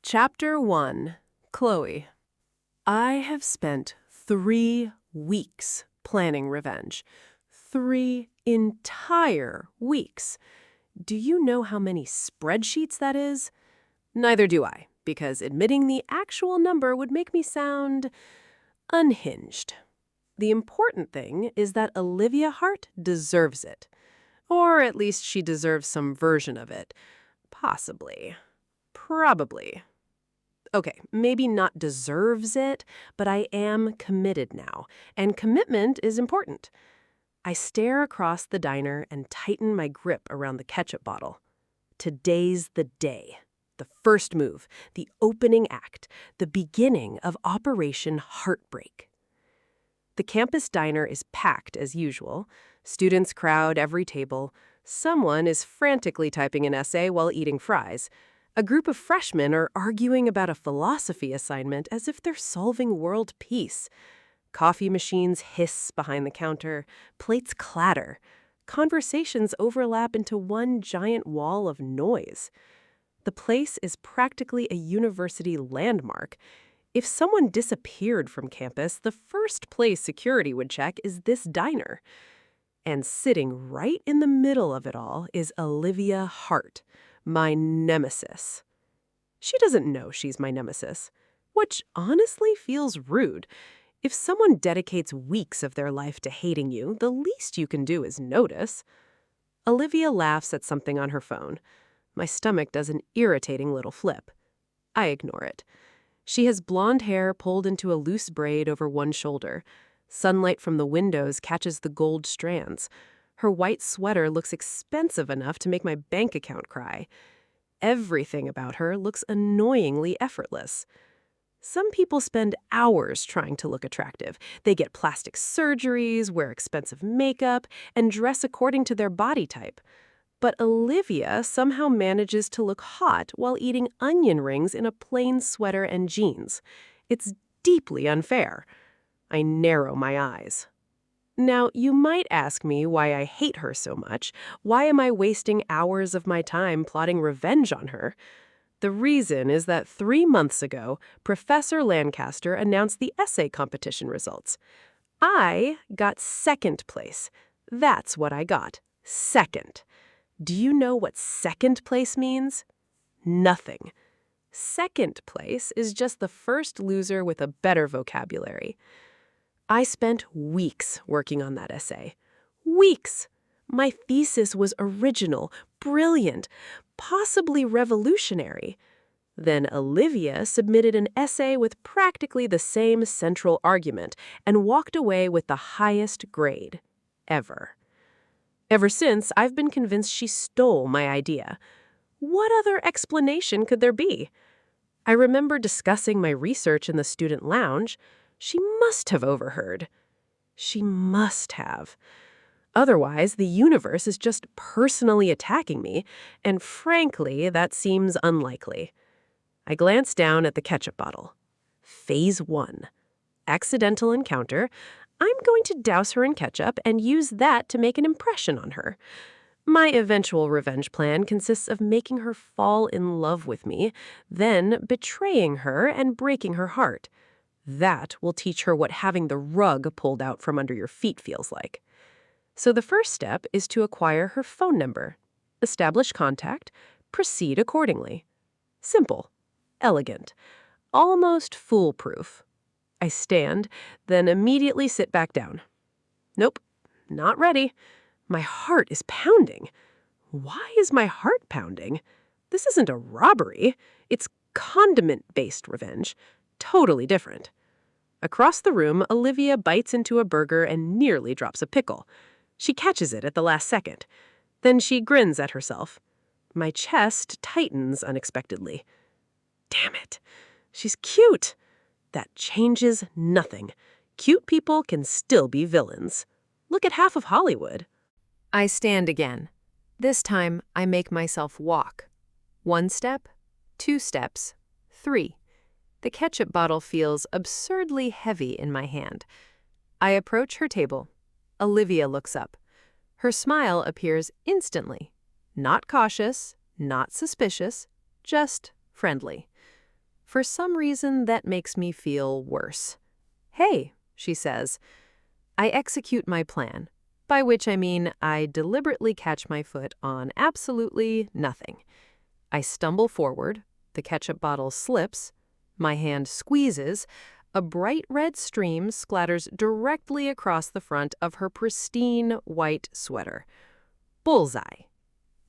Chapter 1. Chloe. I have spent 3 weeks planning revenge. 3 entire weeks. Do you know how many spreadsheets that is? Neither do I, because admitting the actual number would make me sound unhinged. The important thing is that Olivia Hart deserves it. Or at least she deserves some version of it. Possibly. Probably. Okay, maybe not deserves it, but I am committed now, and commitment is important. I stare across the diner and tighten my grip around the ketchup bottle. Today's the day. The first move, the opening act, the beginning of Operation Heartbreak. The campus diner is packed as usual. Students crowd every table. Someone is frantically typing an essay while eating fries. A group of freshmen are arguing about a philosophy assignment as if they're solving world peace. Coffee machines hiss behind the counter. Plates clatter. Conversations overlap into one giant wall of noise. The place is practically a university landmark. If someone disappeared from campus, the first place security would check is this diner. And sitting right in the middle of it all is Olivia Hart, my nemesis. She doesn't know she's my nemesis, which honestly feels rude. If someone dedicates weeks of their life to hating you, the least you can do is notice. Olivia laughs at something on her phone. My stomach does an irritating little flip. I ignore it. She has blonde hair pulled into a loose braid over one shoulder. Sunlight from the windows catches the gold strands. Her white sweater looks expensive enough to make my bank account cry. Everything about her looks annoyingly effortless. Some people spend hours trying to look attractive. They get plastic surgeries, wear expensive makeup, and dress according to their body type. But Olivia somehow manages to look hot while eating onion rings in a plain sweater and jeans. It's deeply unfair. I narrow my eyes. Now, you might ask me why I hate her so much. Why am I wasting hours of my time plotting revenge on her? The reason is that 3 months ago, Professor Lancaster announced the essay competition results. I got second place. That's what I got. Second. Do you know what second place means? Nothing. Second place is just the first loser with a better vocabulary. I spent weeks working on that essay. Weeks! My thesis was original, brilliant, possibly revolutionary. Then Olivia submitted an essay with practically the same central argument and walked away with the highest grade ever. Ever since, I've been convinced she stole my idea. What other explanation could there be? I remember discussing my research in the student lounge. She must have overheard. She must have. Otherwise, the universe is just personally attacking me, and frankly, that seems unlikely. I glance down at the ketchup bottle. Phase 1. Accidental encounter. I'm going to douse her in ketchup and use that to make an impression on her. My eventual revenge plan consists of making her fall in love with me, then betraying her and breaking her heart. That will teach her what having the rug pulled out from under your feet feels like. So the first step is to acquire her phone number. Establish contact. Proceed accordingly. Simple. Elegant. Almost foolproof. I stand, then immediately sit back down. Nope, not ready. My heart is pounding. Why is my heart pounding? This isn't a robbery. It's condiment-based revenge. Totally different. Across the room, Olivia bites into a burger and nearly drops a pickle. She catches it at the last second. Then she grins at herself. My chest tightens unexpectedly. Damn it. She's cute. That changes nothing. Cute people can still be villains. Look at half of Hollywood. I stand again. This time, I make myself walk. 1 step, 2 steps, 3. The ketchup bottle feels absurdly heavy in my hand. I approach her table. Olivia looks up. Her smile appears instantly. Not cautious, not suspicious, just friendly. For some reason, that makes me feel worse. "Hey," she says. I execute my plan, by which I mean I deliberately catch my foot on absolutely nothing. I stumble forward, the ketchup bottle slips, my hand squeezes, a bright red stream splatters directly across the front of her pristine white sweater. Bullseye.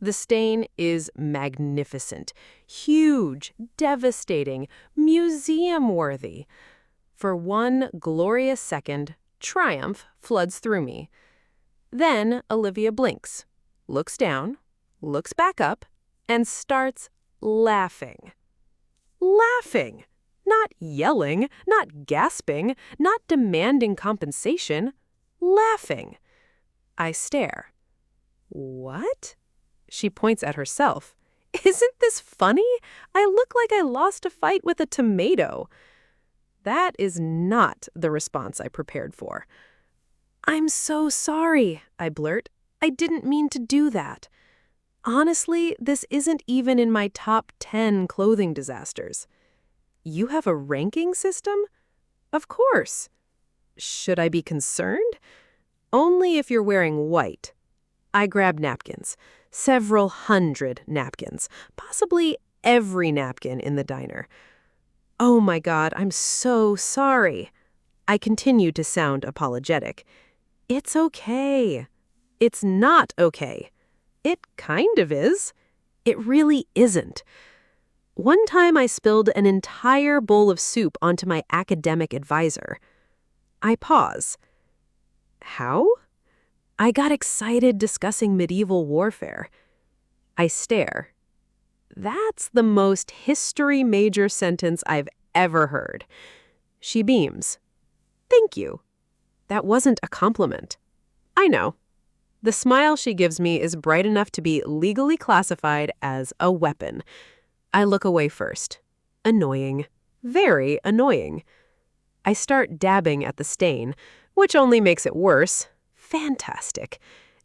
The stain is magnificent, huge, devastating, museum-worthy. For one glorious second, triumph floods through me. Then Olivia blinks, looks down, looks back up, and starts laughing. Laughing! Not yelling, not gasping, not demanding compensation. Laughing. I stare. "What?" She points at herself. "Isn't this funny? I look like I lost a fight with a tomato." That is not the response I prepared for. "I'm so sorry," I blurt. "I didn't mean to do that. Honestly, this isn't even in my top 10 clothing disasters." "You have a ranking system?" "Of course." "Should I be concerned?" "Only if you're wearing white." I grab napkins. Several hundred napkins. Possibly every napkin in the diner. "Oh my God, I'm so sorry." I continue to sound apologetic. "It's okay." "It's not okay." "It kind of is." "It really isn't." One time I spilled an entire bowl of soup onto my academic advisor. I pause. "How?" "I got excited discussing medieval warfare." I stare. That's the most history major sentence I've ever heard. She beams. "Thank you." That wasn't a compliment. I know. The smile she gives me is bright enough to be legally classified as a weapon. I look away first. Annoying. Very annoying. I start dabbing at the stain, which only makes it worse. Fantastic.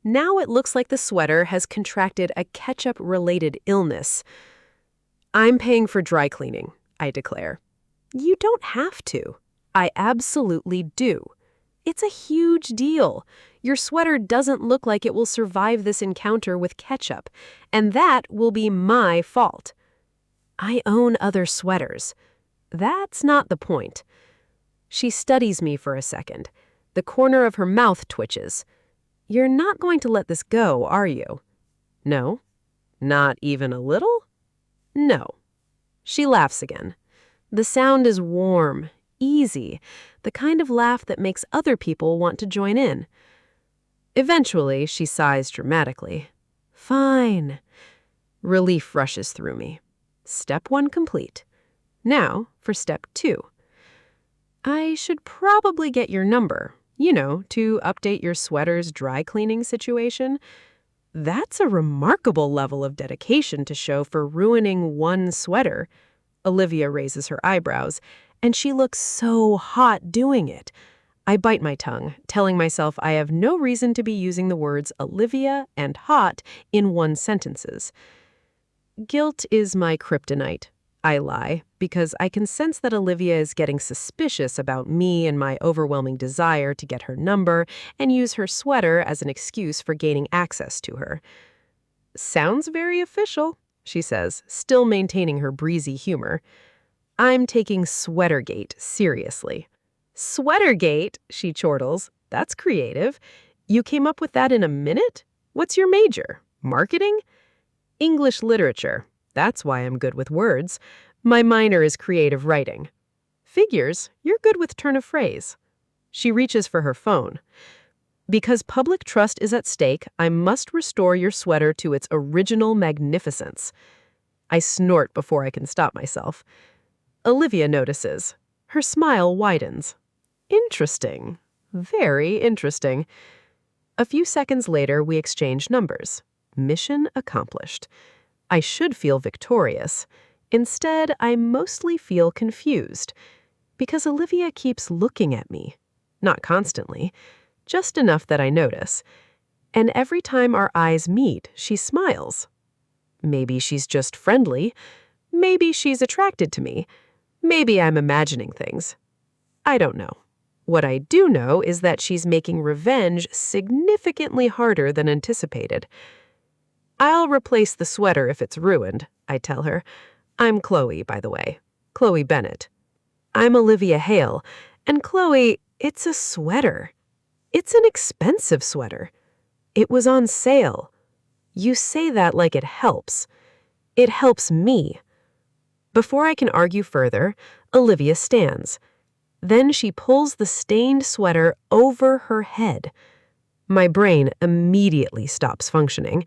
Now it looks like the sweater has contracted a ketchup-related illness. "I'm paying for dry cleaning," I declare. "You don't have to." "I absolutely do. It's a huge deal. Your sweater doesn't look like it will survive this encounter with ketchup, and that will be my fault." "I own other sweaters." "That's not the point." She studies me for a second. The corner of her mouth twitches. "You're not going to let this go, are you?" "No." "Not even a little?" "No." She laughs again. The sound is warm, easy, the kind of laugh that makes other people want to join in. Eventually, she sighs dramatically. "Fine." Relief rushes through me. Step 1 complete. Now for step 2. "I should probably get your number, to update your sweater's dry cleaning situation." That's a remarkable level of dedication to show for ruining one sweater. Olivia raises her eyebrows, and she looks so hot doing it. I bite my tongue, telling myself I have no reason to be using the words Olivia and hot in one sentences. Guilt is my kryptonite. I lie, because I can sense that Olivia is getting suspicious about me and my overwhelming desire to get her number and use her sweater as an excuse for gaining access to her. "Sounds very official," she says, still maintaining her breezy humor. I'm taking Sweatergate seriously. "Sweatergate," she chortles. "That's creative. You came up with that in a minute? What's your major? Marketing?" "English literature. That's why I'm good with words. My minor is creative writing." "Figures, you're good with turn of phrase." She reaches for her phone. "Because public trust is at stake, I must restore your sweater to its original magnificence." I snort before I can stop myself. Olivia notices. Her smile widens. "Interesting. Very interesting." A few seconds later, we exchange numbers. Mission accomplished. I should feel victorious. Instead, I mostly feel confused. Because Olivia keeps looking at me. Not constantly. Just enough that I notice. And every time our eyes meet, she smiles. Maybe she's just friendly. Maybe she's attracted to me. Maybe I'm imagining things. I don't know. What I do know is that she's making revenge significantly harder than anticipated. I'll replace the sweater if it's ruined, I tell her. I'm Chloe, by the way. Chloe Bennett. I'm Olivia Hale, and Chloe, it's a sweater. It's an expensive sweater. It was on sale. You say that like it helps. It helps me. Before I can argue further, Olivia stands. Then she pulls the stained sweater over her head. My brain immediately stops functioning.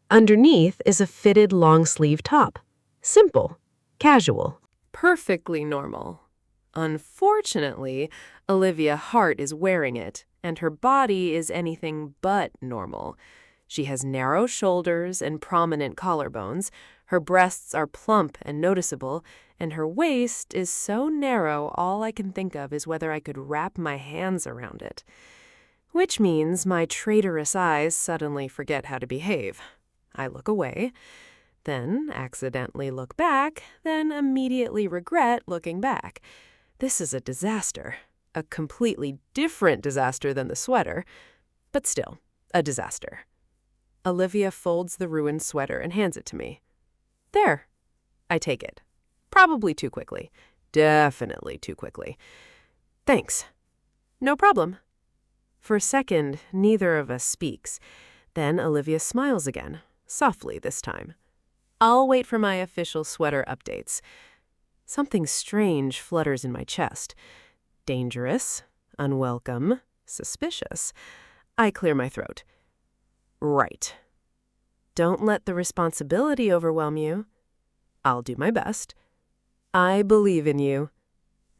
Underneath is a fitted long-sleeve top. Simple. Casual. Perfectly normal. Unfortunately, Olivia Hart is wearing it, and her body is anything but normal. She has narrow shoulders and prominent collarbones, her breasts are plump and noticeable, and her waist is so narrow all I can think of is whether I could wrap my hands around it. Which means my traitorous eyes suddenly forget how to behave. I look away, then accidentally look back, then immediately regret looking back. This is a disaster. A completely different disaster than the sweater, but still, a disaster. Olivia folds the ruined sweater and hands it to me. There. I take it. Probably too quickly. Definitely too quickly. Thanks. No problem. For a second, neither of us speaks. Then Olivia smiles again, softly this time. I'll wait for my official sweater updates. Something strange flutters in my chest. Dangerous, unwelcome, suspicious. I clear my throat. Right. Don't let the responsibility overwhelm you. I'll do my best. I believe in you.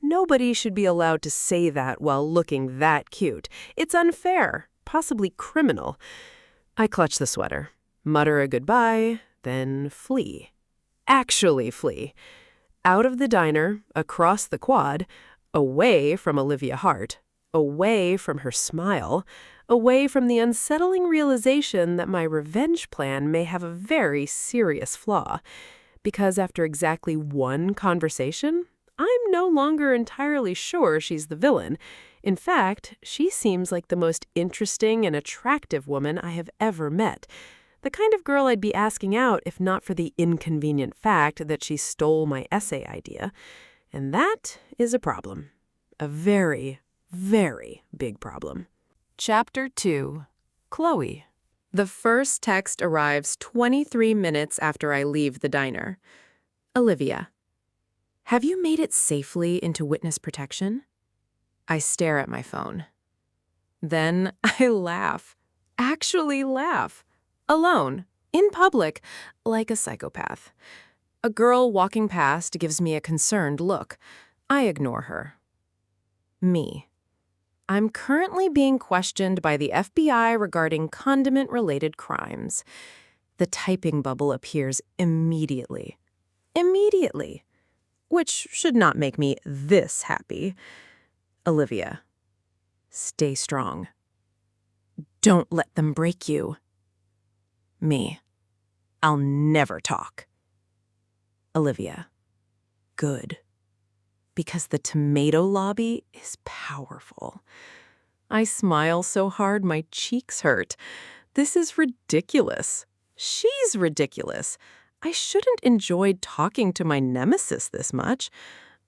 Nobody should be allowed to say that while looking that cute. It's unfair, possibly criminal. I clutch the sweater, mutter a goodbye, then flee. Actually flee. Out of the diner, across the quad, away from Olivia Hart, away from her smile, away from the unsettling realization that my revenge plan may have a very serious flaw. Because after exactly one conversation, I'm no longer entirely sure she's the villain. In fact, she seems like the most interesting and attractive woman I have ever met. The kind of girl I'd be asking out if not for the inconvenient fact that she stole my essay idea. And that is a problem. A very, very big problem. Chapter 2. Chloe. The first text arrives 23 minutes after I leave the diner. Olivia. Have you made it safely into witness protection? I stare at my phone. Then I laugh. Actually laugh. Alone, in public, like a psychopath. A girl walking past gives me a concerned look. I ignore her. Me. I'm currently being questioned by the FBI regarding condiment-related crimes. The typing bubble appears immediately. Immediately. Which should not make me this happy. Olivia. Stay strong. Don't let them break you. Me. I'll never talk. Olivia. Good. Because the tomato lobby is powerful. I smile so hard my cheeks hurt. This is ridiculous. She's ridiculous. I shouldn't enjoy talking to my nemesis this much.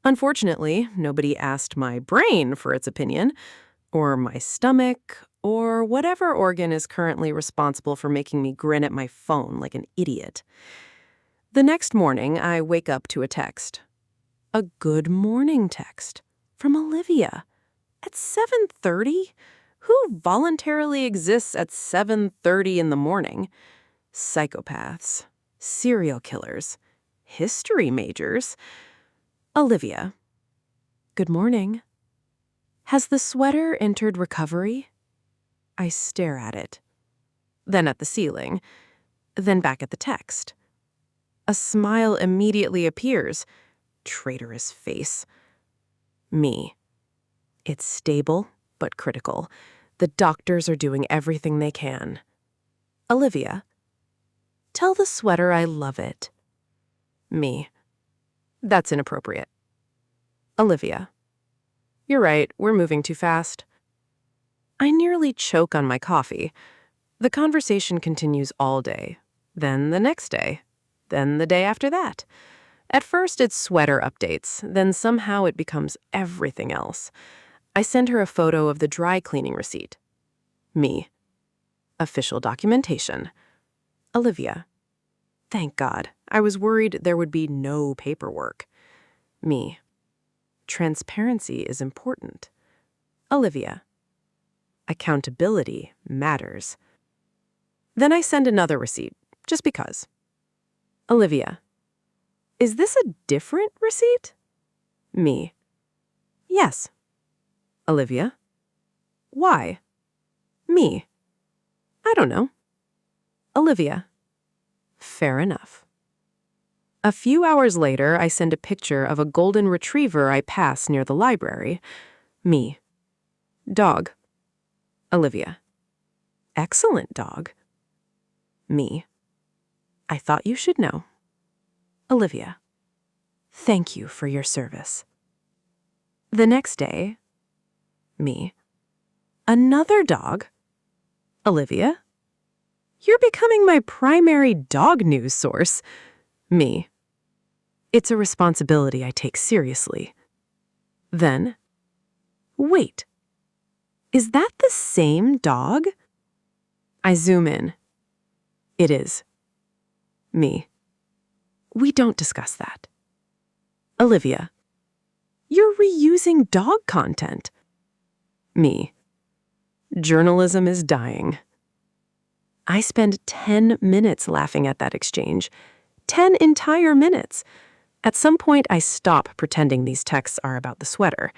Unfortunately, nobody asked my brain for its opinion, or my stomach, or whatever organ is currently responsible for making me grin at my phone like an idiot. The next morning, I wake up to a text. A good morning text from Olivia. At 7:30? Who voluntarily exists at 7:30 in the morning? Psychopaths, serial killers, history majors. Olivia. Good morning. Has the sweater entered recovery? I stare at it. Then at the ceiling. Then back at the text. A smile immediately appears. Traitorous face. Me. It's stable, but critical. The doctors are doing everything they can. Olivia. Tell the sweater I love it. Me. That's inappropriate. Olivia. You're right, we're moving too fast. I nearly choke on my coffee. The conversation continues all day, then the next day, then the day after that. At first, it's sweater updates, then somehow it becomes everything else. I send her a photo of the dry cleaning receipt. Me. Official documentation. Olivia. Thank God. I was worried there would be no paperwork. Me. Transparency is important. Olivia. Accountability matters. Then I send another receipt, just because. Olivia. Is this a different receipt? Me. Yes. Olivia. Why? Me. I don't know. Olivia. Fair enough. A few hours later, I send a picture of a golden retriever I pass near the library. Me. Dog. Olivia. Excellent dog. Me. I thought you should know. Olivia. Thank you for your service. The next day. Me. Another dog. Olivia. You're becoming my primary dog news source. Me. It's a responsibility I take seriously. Then. Wait. Is that the same dog? I zoom in. It is. Me. We don't discuss that. Olivia. You're reusing dog content. Me. Journalism is dying. I spend 10 minutes laughing at that exchange. 10 entire minutes. At some point, I stop pretending these texts are about the sweater.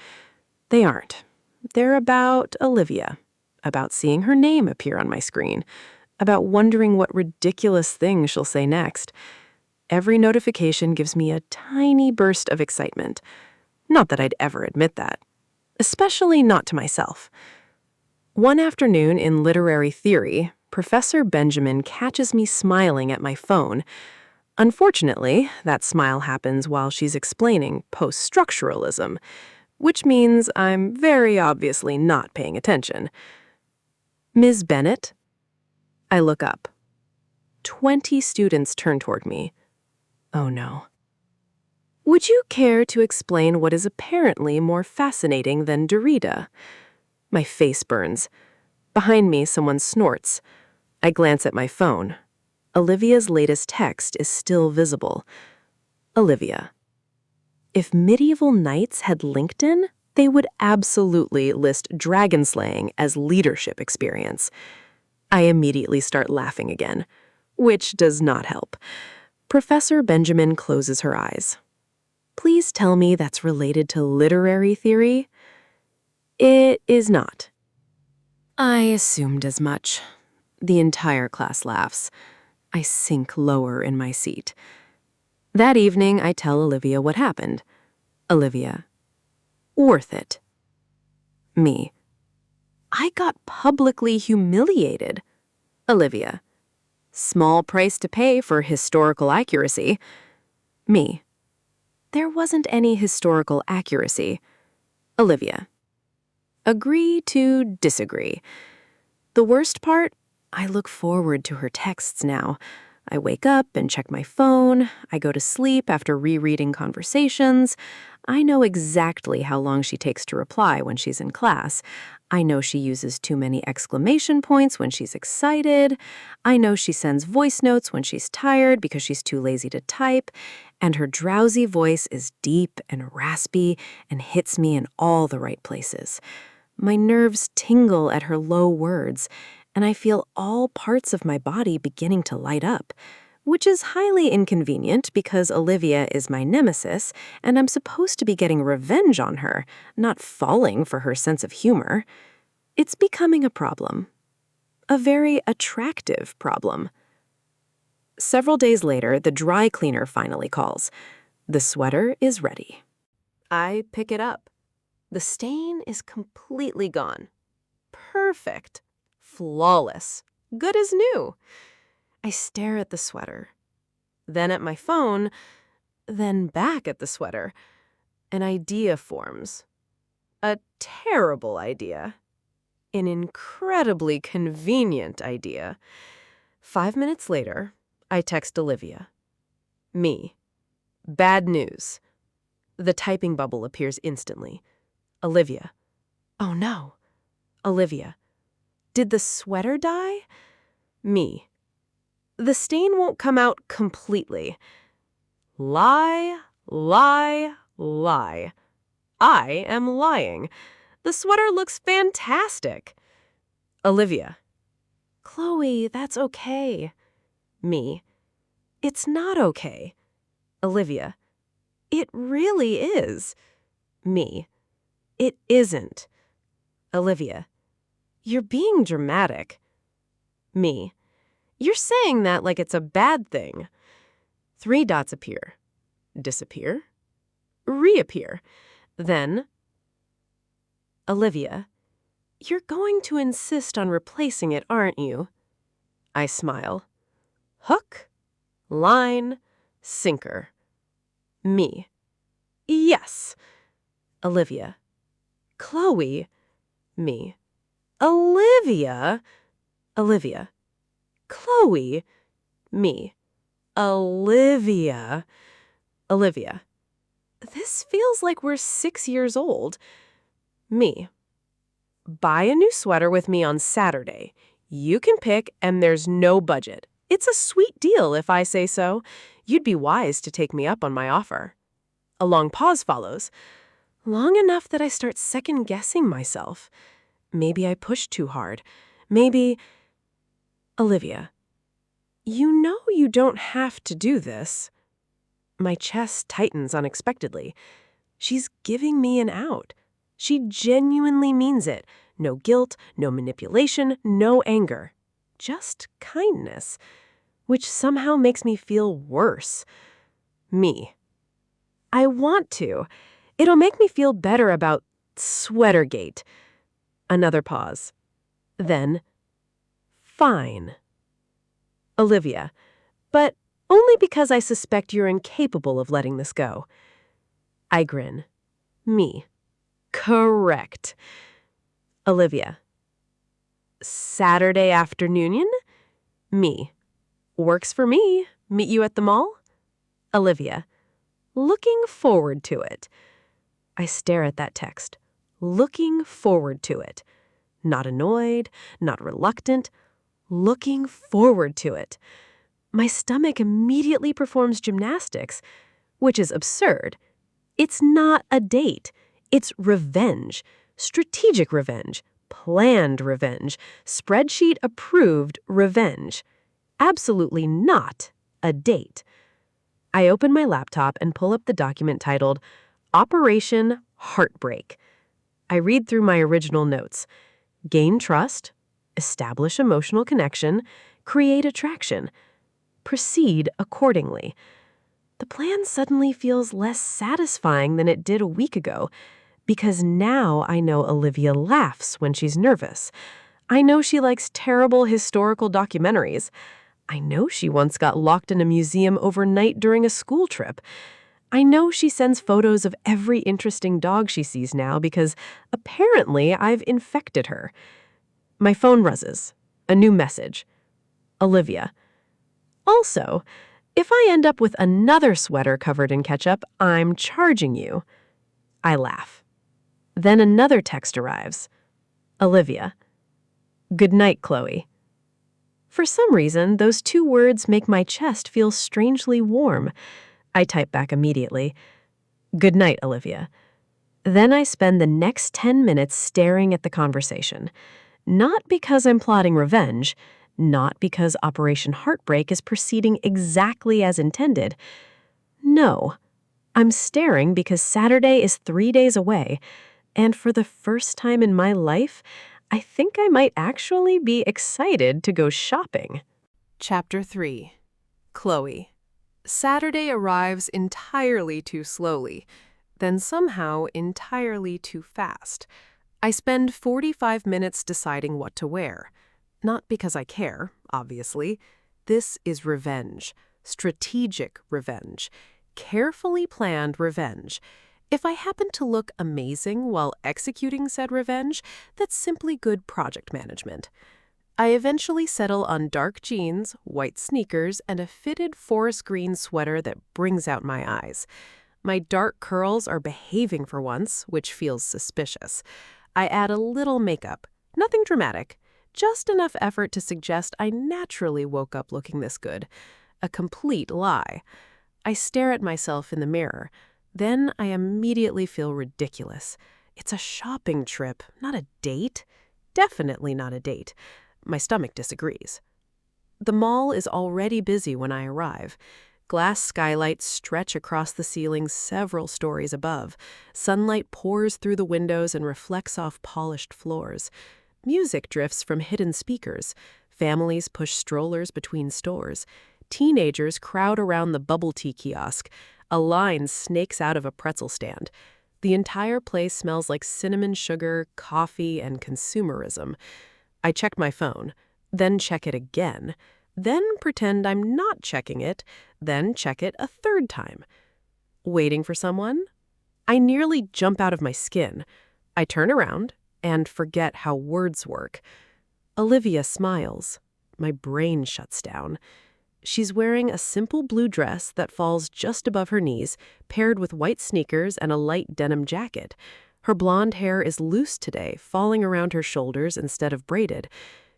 They aren't. They're about Olivia, about seeing her name appear on my screen, about wondering what ridiculous thing she'll say next. Every notification gives me a tiny burst of excitement. Not that I'd ever admit that. Especially not to myself. One afternoon in literary theory, Professor Benjamin catches me smiling at my phone. Unfortunately, that smile happens while she's explaining post-structuralism, which means I'm very obviously not paying attention. Ms. Bennett? I look up. 20 students turn toward me. Oh no. Would you care to explain what is apparently more fascinating than Derrida? My face burns. Behind me, someone snorts. I glance at my phone. Olivia's latest text is still visible. Olivia. If medieval knights had LinkedIn, they would absolutely list dragon slaying as leadership experience. I immediately start laughing again, which does not help. Professor Benjamin closes her eyes. Please tell me that's related to literary theory? It is not. I assumed as much. The entire class laughs. I sink lower in my seat. That evening, I tell Olivia what happened. Olivia. Worth it. Me. I got publicly humiliated. Olivia. Small price to pay for historical accuracy. Me. There wasn't any historical accuracy. Olivia. Agree to disagree. The worst part? I look forward to her texts now. I wake up and check my phone. I go to sleep after rereading conversations. I know exactly how long she takes to reply when she's in class. I know she uses too many exclamation points when she's excited. I know she sends voice notes when she's tired because she's too lazy to type. And her drowsy voice is deep and raspy and hits me in all the right places. My nerves tingle at her low words, and I feel all parts of my body beginning to light up, which is highly inconvenient because Olivia is my nemesis, and I'm supposed to be getting revenge on her, not falling for her sense of humor. It's becoming a problem. A very attractive problem. Several days later, the dry cleaner finally calls. The sweater is ready. I pick it up. The stain is completely gone. Perfect. Flawless. Good as new. I stare at the sweater, then at my phone, then back at the sweater. An idea forms. A terrible idea. An incredibly convenient idea. 5 minutes later, I text Olivia. Me. Bad news. The typing bubble appears instantly. Olivia. Oh no. Olivia. Did the sweater dye? Me. The stain won't come out completely. Lie, lie, lie. I am lying. The sweater looks fantastic. Olivia. Chloe, that's okay. Me. It's not okay. Olivia. It really is. Me. It isn't. Olivia. You're being dramatic. Me. You're saying that like it's a bad thing. 3 dots appear. Disappear. Reappear. Then, Olivia. You're going to insist on replacing it, aren't you? I smile. Hook, line, sinker. Me. Yes. Olivia. Chloe. Me. Olivia. Olivia. Chloe. Me. Olivia. Olivia. This feels like we're 6 years old. Me. Buy a new sweater with me on Saturday. You can pick, and there's no budget. It's a sweet deal if I say so. You'd be wise to take me up on my offer. A long pause follows. Long enough that I start second-guessing myself. Maybe I pushed too hard. Maybe... Olivia. You know you don't have to do this. My chest tightens unexpectedly. She's giving me an out. She genuinely means it. No guilt, no manipulation, no anger. Just kindness, which somehow makes me feel worse. Me. I want to. It'll make me feel better about Sweatergate. Another pause. Then, fine. Olivia. But only because I suspect you're incapable of letting this go. I grin. Me. Correct. Olivia. Saturday afternoon? Me. Works for me. Meet you at the mall? Olivia. Looking forward to it. I stare at that text. Looking forward to it. Not annoyed, not reluctant. Looking forward to it. My stomach immediately performs gymnastics, which is absurd. It's not a date. It's revenge. Strategic revenge. Planned revenge. Spreadsheet-approved revenge. Absolutely not a date. I open my laptop and pull up the document titled Operation Heartbreak. I read through my original notes. Gain trust. Establish emotional connection. Create attraction. Proceed accordingly. The plan suddenly feels less satisfying than it did a week ago, because now I know Olivia laughs when she's nervous. I know she likes terrible historical documentaries. I know she once got locked in a museum overnight during a school trip. I know she sends photos of every interesting dog she sees now because apparently I've infected her. My phone buzzes. A new message. Olivia. Also, if I end up with another sweater covered in ketchup, I'm charging you. I laugh. Then another text arrives. Olivia. Good night, Chloe. For some reason, those 2 words make my chest feel strangely warm. I type back immediately. Good night, Olivia. Then I spend the next 10 minutes staring at the conversation. Not because I'm plotting revenge, not because Operation Heartbreak is proceeding exactly as intended. No, I'm staring because Saturday is 3 days away, and for the first time in my life, I think I might actually be excited to go shopping. Chapter 3. Chloe. Saturday arrives entirely too slowly, then somehow entirely too fast. I spend 45 minutes deciding what to wear. Not because I care, obviously. This is revenge. Strategic revenge. Carefully planned revenge. If I happen to look amazing while executing said revenge, that's simply good project management. I eventually settle on dark jeans, white sneakers, and a fitted forest green sweater that brings out my eyes. My dark curls are behaving for once, which feels suspicious. I add a little makeup. Nothing dramatic. Just enough effort to suggest I naturally woke up looking this good. A complete lie. I stare at myself in the mirror. Then I immediately feel ridiculous. It's a shopping trip, not a date. Definitely not a date. My stomach disagrees. The mall is already busy when I arrive. Glass skylights stretch across the ceiling several stories above. Sunlight pours through the windows and reflects off polished floors. Music drifts from hidden speakers. Families push strollers between stores. Teenagers crowd around the bubble tea kiosk. A line snakes out of a pretzel stand. The entire place smells like cinnamon sugar, coffee, and consumerism. I check my phone, then check it again, then pretend I'm not checking it, then check it a third time. Waiting for someone? I nearly jump out of my skin. I turn around and forget how words work. Olivia smiles. My brain shuts down. She's wearing a simple blue dress that falls just above her knees, paired with white sneakers and a light denim jacket. Her blonde hair is loose today, falling around her shoulders instead of braided.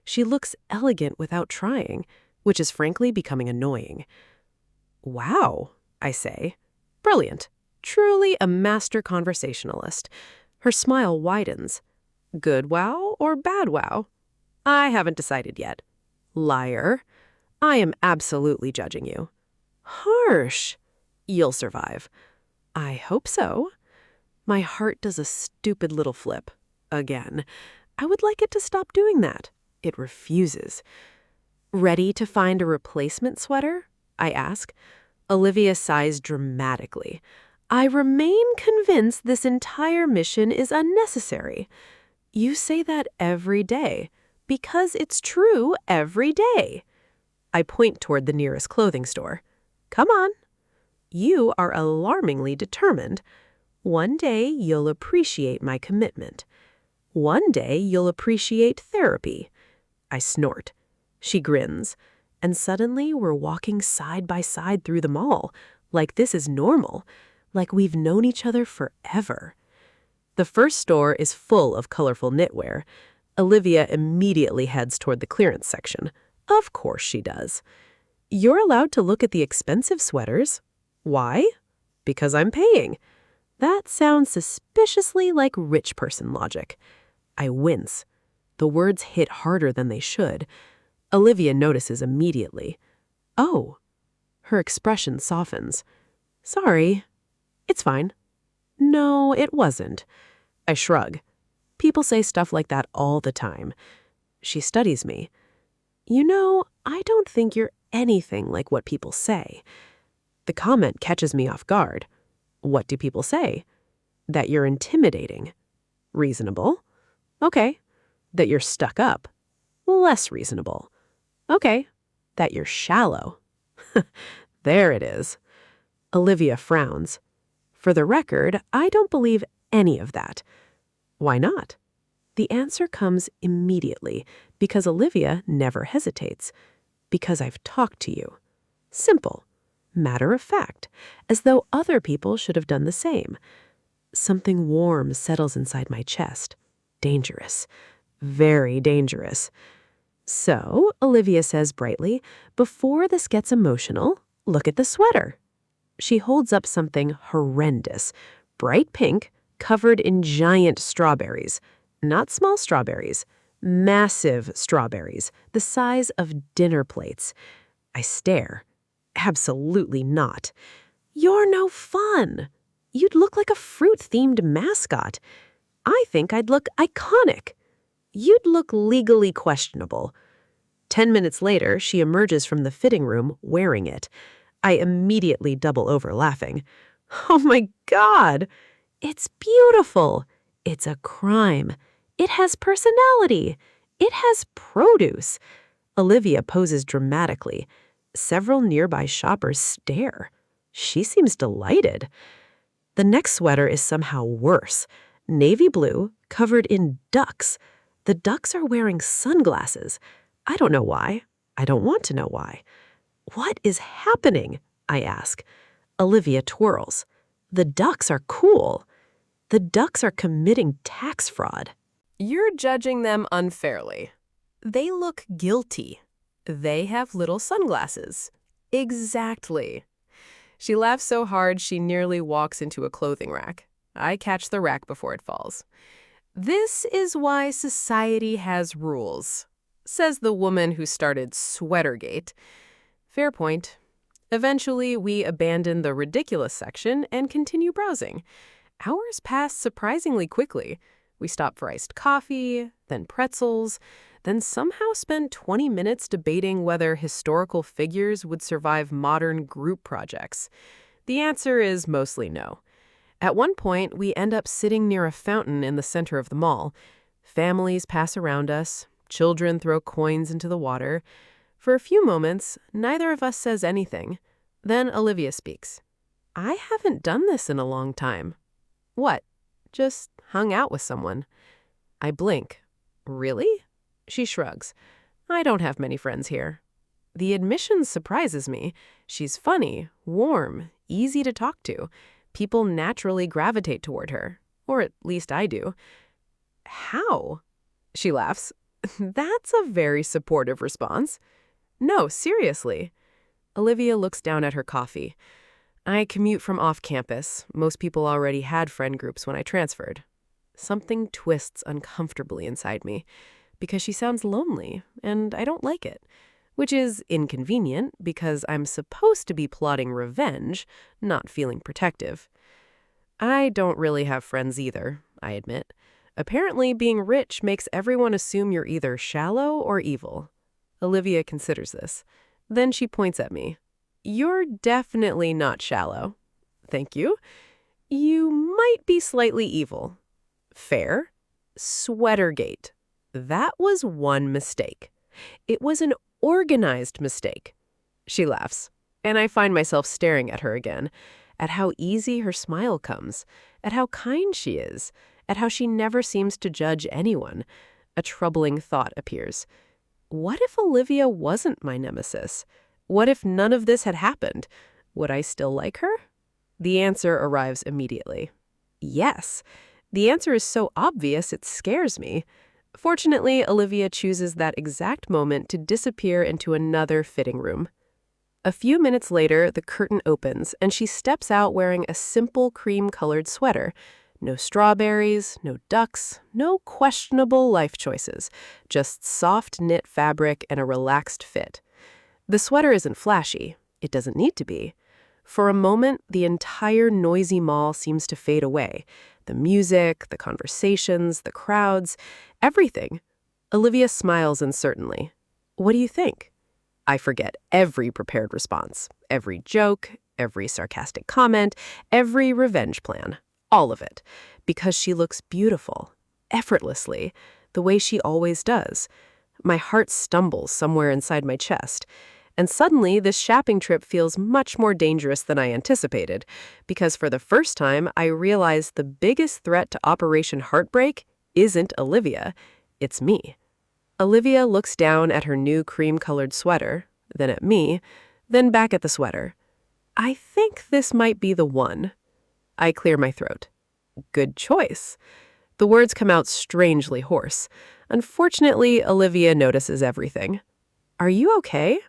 She looks elegant without trying, which is frankly becoming annoying. Wow, I say. Brilliant. Truly a master conversationalist. Her smile widens. Good wow or bad wow? I haven't decided yet. Liar. I am absolutely judging you. Harsh. You'll survive. I hope so. My heart does a stupid little flip. Again. I would like it to stop doing that. It refuses. Ready to find a replacement sweater? I ask. Olivia sighs dramatically. I remain convinced this entire mission is unnecessary. You say that every day, because it's true every day. I point toward the nearest clothing store. Come on. You are alarmingly determined. One day you'll appreciate my commitment. One day you'll appreciate therapy. I snort. She grins. And suddenly we're walking side by side through the mall, like this is normal, like we've known each other forever. The first store is full of colorful knitwear. Olivia immediately heads toward the clearance section. Of course she does. You're allowed to look at the expensive sweaters. Why? Because I'm paying. That sounds suspiciously like rich person logic. I wince. The words hit harder than they should. Olivia notices immediately. Oh. Her expression softens. Sorry. It's fine. No, it wasn't. I shrug. People say stuff like that all the time. She studies me. You know, I don't think you're anything like what people say. The comment catches me off guard. What do people say? That you're intimidating. Reasonable. Okay. That you're stuck up. Less reasonable. Okay. That you're shallow. There it is. Olivia frowns. For the record, I don't believe any of that. Why not? The answer comes immediately, because Olivia never hesitates. Because I've talked to you. Simple. Matter of fact, as though other people should have done the same. Something warm settles inside my chest. Dangerous. Very dangerous. So, Olivia says brightly, before this gets emotional, look at the sweater. She holds up something horrendous. Bright pink, covered in giant strawberries. Not small strawberries. Massive strawberries, the size of dinner plates. I stare. Absolutely not. You're no fun. You'd look like a fruit-themed mascot. I think I'd look iconic. You'd look legally questionable. 10 minutes later, she emerges from the fitting room wearing it. I immediately double over laughing. Oh my God! It's beautiful. It's a crime. It has personality. It has produce. Olivia poses dramatically. Several nearby shoppers stare. She seems delighted. The next sweater is somehow worse. Navy blue, covered in ducks. The ducks are wearing sunglasses. I don't know why. I don't want to know why. What is happening? I ask. Olivia twirls. The ducks are cool. The ducks are committing tax fraud. You're judging them unfairly. They look guilty. They have little sunglasses. Exactly. She laughs so hard she nearly walks into a clothing rack. I catch the rack before it falls. This is why society has rules, says the woman who started Sweatergate. Fair point. Eventually, we abandon the ridiculous section and continue browsing. Hours pass surprisingly quickly. We stop for iced coffee, then pretzels, then somehow spend 20 minutes debating whether historical figures would survive modern group projects. The answer is mostly no. At one point, we end up sitting near a fountain in the center of the mall. Families pass around us. Children throw coins into the water. For a few moments, neither of us says anything. Then Olivia speaks. I haven't done this in a long time. What? Just hung out with someone. I blink. Really? She shrugs. I don't have many friends here. The admission surprises me. She's funny, warm, easy to talk to. People naturally gravitate toward her. Or at least I do. How? She laughs. That's a very supportive response. No, seriously. Olivia looks down at her coffee. I commute from off-campus. Most people already had friend groups when I transferred. Something twists uncomfortably inside me, because she sounds lonely, and I don't like it, which is inconvenient because I'm supposed to be plotting revenge, not feeling protective. I don't really have friends either, I admit. Apparently, being rich makes everyone assume you're either shallow or evil. Olivia considers this. Then she points at me. You're definitely not shallow. Thank you. You might be slightly evil. Fair. Sweatergate. That was one mistake. It was an organized mistake. She laughs, and I find myself staring at her again, at how easy her smile comes, at how kind she is, at how she never seems to judge anyone. A troubling thought appears. What if Olivia wasn't my nemesis? What if none of this had happened? Would I still like her? The answer arrives immediately. Yes. The answer is so obvious it scares me. Fortunately, Olivia chooses that exact moment to disappear into another fitting room. A few minutes later, the curtain opens, and she steps out wearing a simple cream-colored sweater. No strawberries, no ducks, no questionable life choices, just soft knit fabric and a relaxed fit. The sweater isn't flashy. It doesn't need to be. For a moment, the entire noisy mall seems to fade away. The music, the conversations, the crowds, everything. Olivia smiles uncertainly. What do you think? I forget every prepared response, every joke, every sarcastic comment, every revenge plan. All of it. Because she looks beautiful, effortlessly, the way she always does. My heart stumbles somewhere inside my chest. And suddenly, this shopping trip feels much more dangerous than I anticipated, because for the first time, I realize the biggest threat to Operation Heartbreak isn't Olivia, it's me. Olivia looks down at her new cream-colored sweater, then at me, then back at the sweater. I think this might be the one. I clear my throat. Good choice. The words come out strangely hoarse. Unfortunately, Olivia notices everything. Are you okay?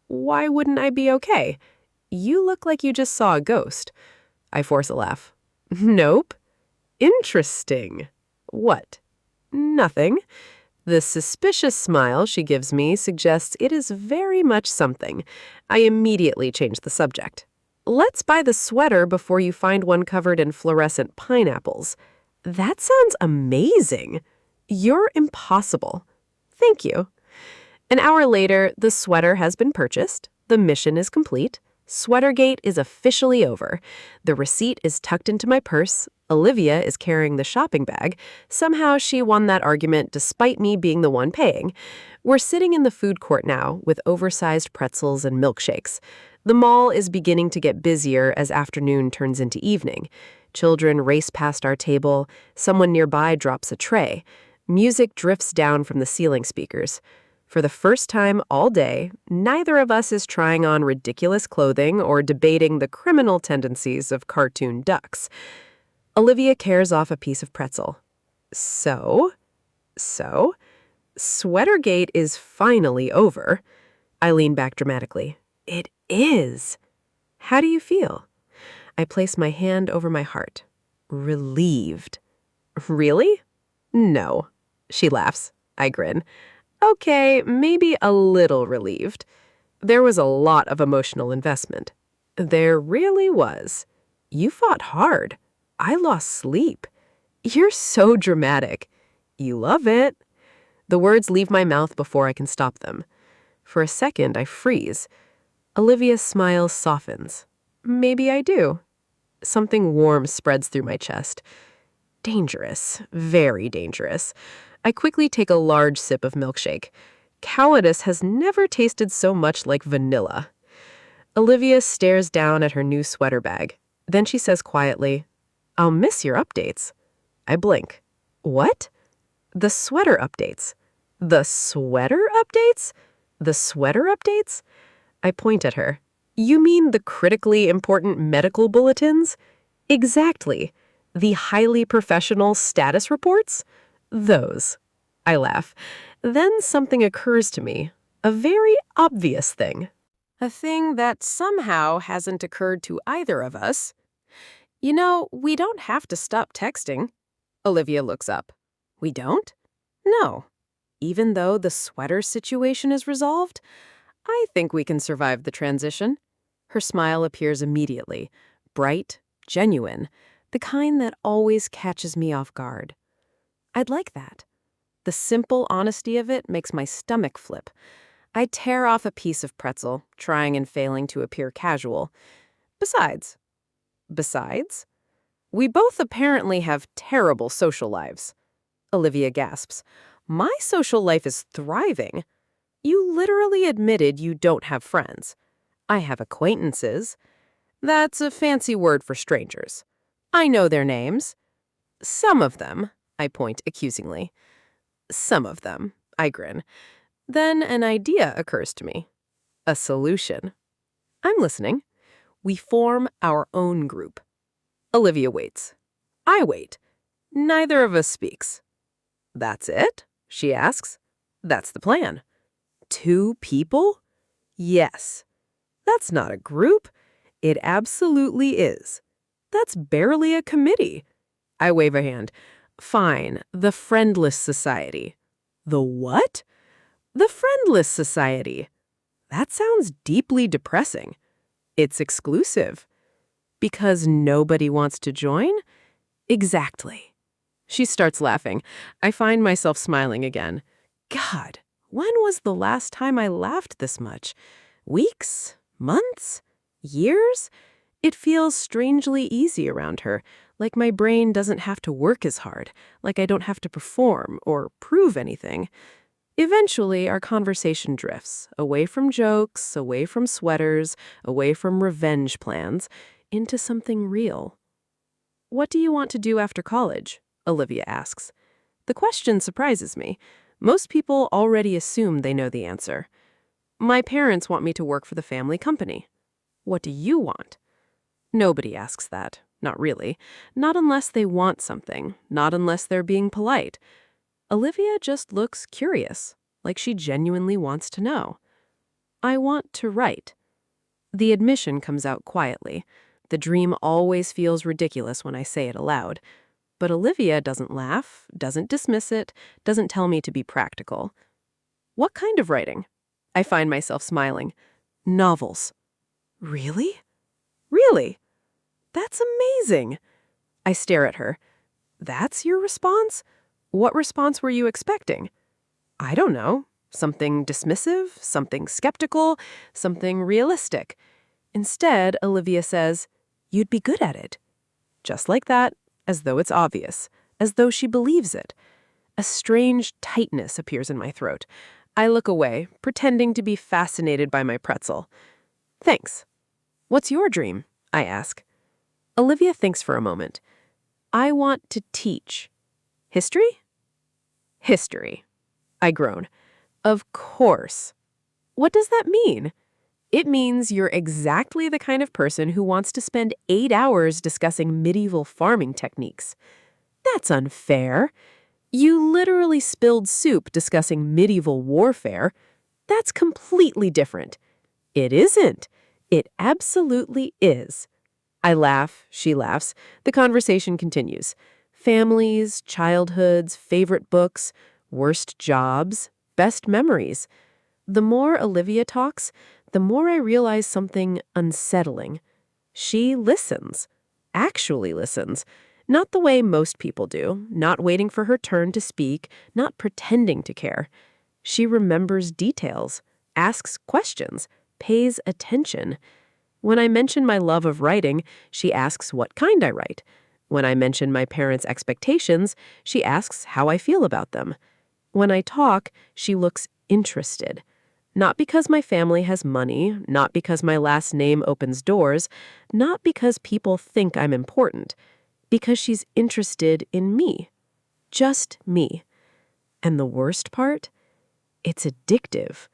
Why wouldn't I be okay? You look like you just saw a ghost. I force a laugh. Nope. Interesting. What? Nothing. The suspicious smile she gives me suggests it is very much something. I immediately change the subject. Let's buy the sweater before you find one covered in fluorescent pineapples. That sounds amazing. You're impossible. Thank you. An hour later, the sweater has been purchased. The mission is complete. Sweatergate is officially over. The receipt is tucked into my purse. Olivia is carrying the shopping bag. Somehow she won that argument despite me being the one paying. We're sitting in the food court now with oversized pretzels and milkshakes. The mall is beginning to get busier as afternoon turns into evening. Children race past our table. Someone nearby drops a tray. Music drifts down from the ceiling speakers. For the first time all day, neither of us is trying on ridiculous clothing or debating the criminal tendencies of cartoon ducks. Olivia tears off a piece of pretzel. So, Sweatergate is finally over. I lean back dramatically. It is. How do you feel? I place my hand over my heart. Relieved. Really? No. She laughs. I grin. Okay, maybe a little relieved. There was a lot of emotional investment. There really was. You fought hard. I lost sleep. You're so dramatic. You love it. The words leave my mouth before I can stop them. For a second, I freeze. Olivia's smile softens. Maybe I do. Something warm spreads through my chest. Dangerous. Very dangerous. I quickly take a large sip of milkshake. Cowardice has never tasted so much like vanilla. Olivia stares down at her new sweater bag. Then she says quietly, I'll miss your updates. I blink. What? The sweater updates. The sweater updates? The sweater updates? I point at her. You mean the critically important medical bulletins? Exactly. The highly professional status reports? Those. I laugh. Then something occurs to me. A very obvious thing. A thing that somehow hasn't occurred to either of us. You know, we don't have to stop texting. Olivia looks up. We don't? No. Even though the sweater situation is resolved, I think we can survive the transition. Her smile appears immediately. Bright, genuine, the kind that always catches me off guard. I'd like that. The simple honesty of it makes my stomach flip. I tear off a piece of pretzel, trying and failing to appear casual. Besides, we both apparently have terrible social lives. Olivia gasps. My social life is thriving. You literally admitted you don't have friends. I have acquaintances. That's a fancy word for strangers. I know their names. Some of them, I point accusingly. Some of them, I grin. Then an idea occurs to me. A solution. I'm listening. We form our own group. Olivia waits. I wait. Neither of us speaks. That's it? She asks. That's the plan. 2 people? Yes. That's not a group. It absolutely is. That's barely a committee. I wave a hand. Fine, the Friendless Society. The what? The Friendless Society. That sounds deeply depressing. It's exclusive. Because nobody wants to join? Exactly. She starts laughing. I find myself smiling again. God, when was the last time I laughed this much? Weeks? Months? Years? It feels strangely easy around her, like my brain doesn't have to work as hard, like I don't have to perform or prove anything. Eventually, our conversation drifts, away from jokes, away from sweaters, away from revenge plans, into something real. What do you want to do after college? Olivia asks. The question surprises me. Most people already assume they know the answer. My parents want me to work for the family company. What do you want? Nobody asks that. Not really. Not unless they want something. Not unless they're being polite. Olivia just looks curious, like she genuinely wants to know. I want to write. The admission comes out quietly. The dream always feels ridiculous when I say it aloud. But Olivia doesn't laugh, doesn't dismiss it, doesn't tell me to be practical. What kind of writing? I find myself smiling. Novels. Really? Really? That's amazing. I stare at her. That's your response? What response were you expecting? I don't know. Something dismissive, something skeptical, something realistic. Instead, Olivia says, you'd be good at it. Just like that, as though it's obvious, as though she believes it. A strange tightness appears in my throat. I look away, pretending to be fascinated by my pretzel. Thanks. What's your dream? I ask. Olivia thinks for a moment. I want to teach. History? History. I groan. Of course. What does that mean? It means you're exactly the kind of person who wants to spend 8 hours discussing medieval farming techniques. That's unfair. You literally spilled soup discussing medieval warfare. That's completely different. It isn't. It absolutely is. I laugh, she laughs. The conversation continues. Families, childhoods, favorite books, worst jobs, best memories. The more Olivia talks, the more I realize something unsettling. She listens. Actually listens. Not the way most people do, not waiting for her turn to speak, not pretending to care. She remembers details, asks questions, pays attention. When I mention my love of writing, she asks what kind I write. When I mention my parents' expectations, she asks how I feel about them. When I talk, she looks interested. Not because my family has money, not because my last name opens doors, not because people think I'm important, because she's interested in me. Just me. And the worst part? It's addictive.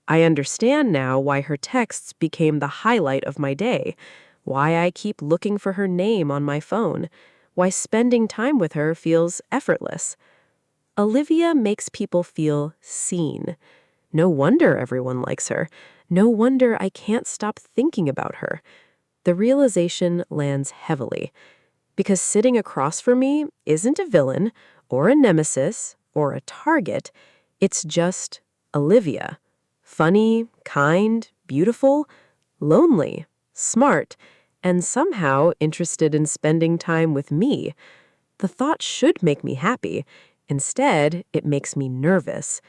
I understand now why her texts became the highlight of my day, why I keep looking for her name on my phone, why spending time with her feels effortless. Olivia makes people feel seen. No wonder everyone likes her. No wonder I can't stop thinking about her. The realization lands heavily, because sitting across from me isn't a villain or a nemesis or a target. It's just Olivia. Funny, kind, beautiful, lonely, smart, and somehow interested in spending time with me. The thought should make me happy. Instead, it makes me nervous,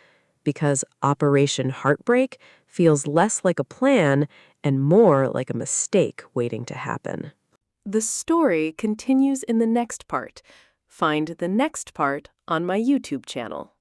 because Operation Heartbreak feels less like a plan and more like a mistake waiting to happen. The story continues in the next part. Find the next part on my YouTube channel.